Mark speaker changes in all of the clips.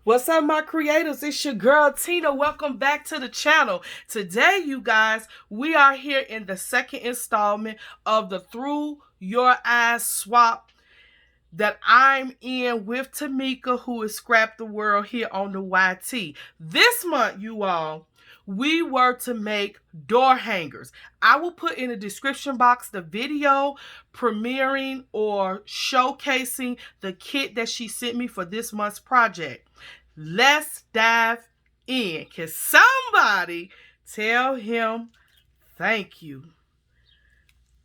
Speaker 1: What's up, my creators? It's your girl Tina. Welcome back to the channel. Today, you guys, we are here in the second installment of the Through Your Eyes swap that I'm in with Tmika, who is Scrap the World here on the YT. This month, you all, we were to make door hangers. I will put in the description box the video premiering or showcasing the kit that she sent me for this month's project. Let's dive in. Can somebody tell him thank you?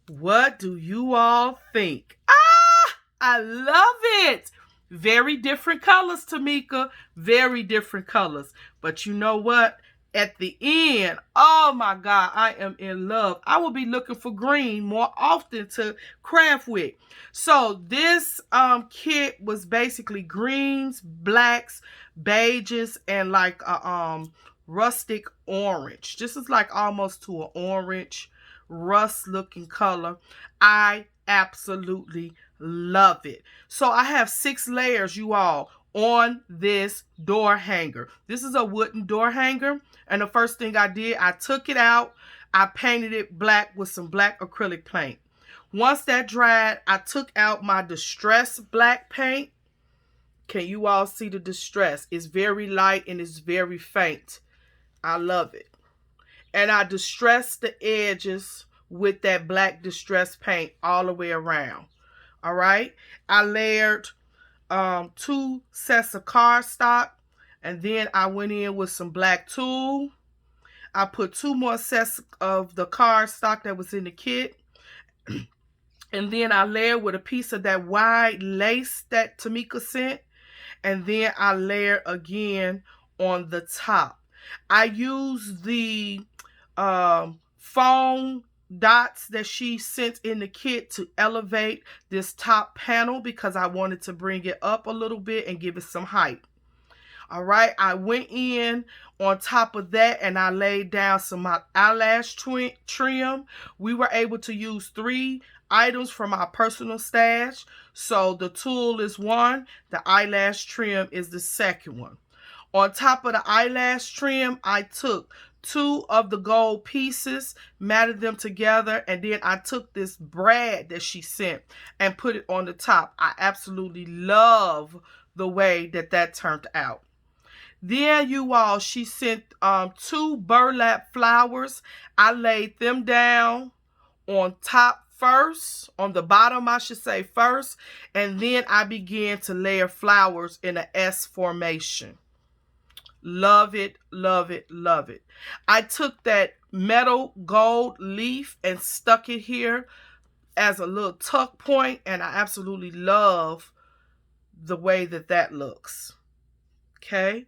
Speaker 1: What do you all think? I love it. Very different colors, Tmika. Very different colors. But you know what? At the end, oh my God, I am in love. I will be looking for green more often to craft with. So this kit was basically greens, blacks, beiges, and like a rustic orange. This is like almost to an orange, rust looking color. I absolutely love it. So I have 6 layers, you all, on this door hanger. This is a wooden door hanger, and the first thing I did, I took it out, I painted it black with some black acrylic paint. Once that dried, I took out my distressed black paint. Can you all see the distress? It's very light and it's very faint. I love it. And I distressed the edges with that black distressed paint all the way around. All right. I layered 2 sets of cardstock, and then I went in with some black tulle. I put 2 more sets of the cardstock that was in the kit. And then I layered with a piece of that wide lace that Tmika sent. And then I layered again on the top. I used the foam dots that she sent in the kit to elevate this top panel because I wanted to bring it up a little bit and give it some height. All right, I went in on top of that and I laid down some eyelash trim. We were able to use 3 items from our personal stash. So the tulle is one, the eyelash trim is the second one. On top of the eyelash trim, I took 2 of the gold pieces, matted them together, and then I took this brad that she sent and put it on the top. I absolutely love the way that that turned out. Then, you all, she sent 2 burlap flowers. I laid them down on top first, on the bottom I should say first, and then I began to layer flowers in an S formation. Love it, love it, love it. I took that metal gold leaf and stuck it here as a little tuck point, and I absolutely love the way that that looks. Okay.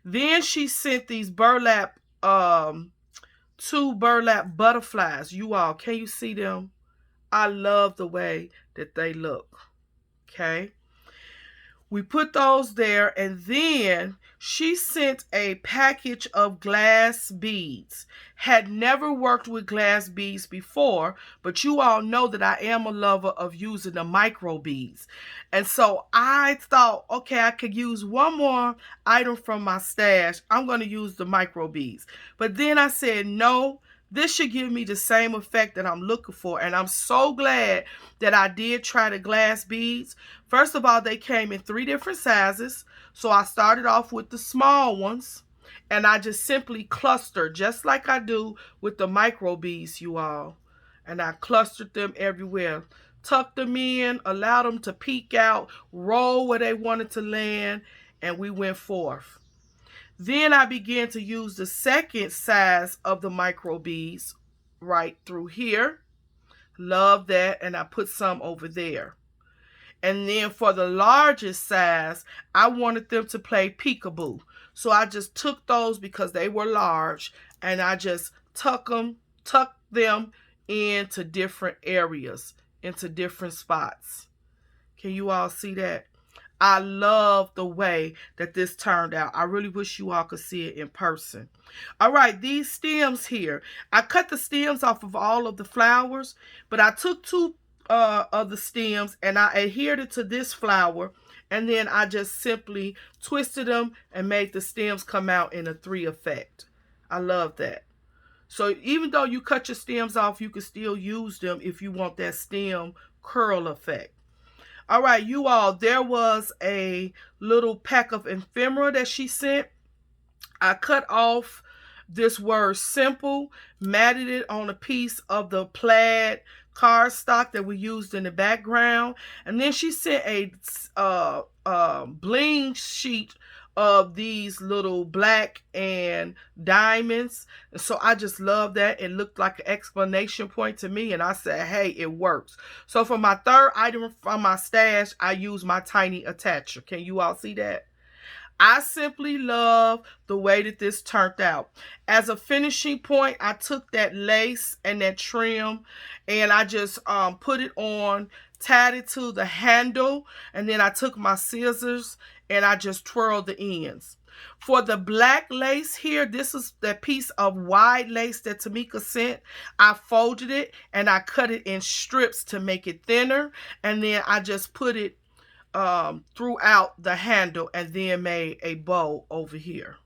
Speaker 1: Then she sent these burlap, 2 burlap butterflies. You all, can you see them? I love the way that they look. Okay. We put those there, and then she sent a package of glass beads. Had never worked with glass beads before, but you all know that I am a lover of using the micro beads. And so I thought, okay, I could use one more item from my stash. I'm going to use the micro beads. But then I said, no, this should give me the same effect that I'm looking for. And I'm so glad that I did try the glass beads. First of all, they came in 3 different sizes. So I started off with the small ones. And I just simply clustered, just like I do with the micro beads, you all. And I clustered them everywhere. Tucked them in, allowed them to peek out, roll where they wanted to land. And we went forth. Then I began to use the second size of the micro beads right through here. Love that. And I put some over there. And then for the largest size, I wanted them to play peekaboo. So I just took those because they were large, and I just tucked them into different areas, into different spots. Can you all see that? I love the way that this turned out. I really wish you all could see it in person. All right, these stems here. I cut the stems off of all of the flowers, but I took 2 of the stems and I adhered it to this flower And then I just simply twisted them and made the stems come out in a 3 effect. I love that. So even though you cut your stems off, you can still use them if you want that stem curl effect. All right, you all, there was a little pack of ephemera that she sent. I cut off this word simple, matted it on a piece of the plaid cardstock that we used in the background. And then she sent a bling sheet of these little black and diamonds. And so I just love that. It looked like an exclamation point to me. And I said, hey, it works. So for my third item from my stash, I use my tiny attacher. Can you all see that? I simply love the way that this turned out. As a finishing point, I took that lace and that trim and I just put it on, tied it to the handle, and then I took my scissors and I just twirled the ends. For the black lace here, this is the piece of wide lace that Tmika sent. I folded it and I cut it in strips to make it thinner, and then I just put it throughout the handle and then made a bow over here.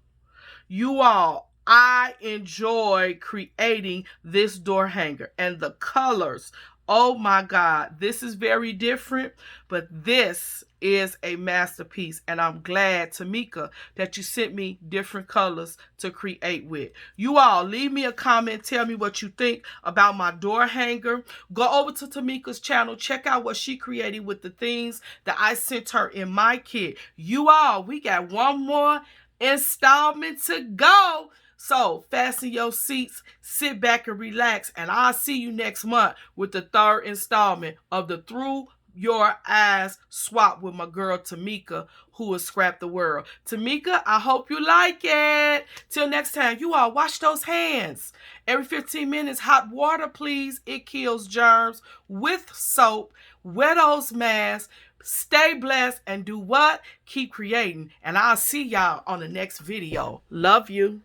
Speaker 1: You all, I enjoy creating this door hanger and the colors. Oh my God, this is very different, but this is a masterpiece, and I'm glad, Tmika, that you sent me different colors to create with. You all, leave me a comment, tell me what you think about my door hanger. Go over to Tmika's channel, check out what she created with the things that I sent her in my kit. You all, we got one more installment to go. So fasten your seats, sit back and relax, and I'll see you next month with the third installment of the Through Your Eyes swap with my girl Tmika, who is Scrap the World. Tmika, I hope you like it. Till next time, you all wash those hands. Every 15 minutes, hot water, please. It kills germs with soap. Wear those masks. Stay blessed and do what? Keep creating. And I'll see y'all on the next video. Love you.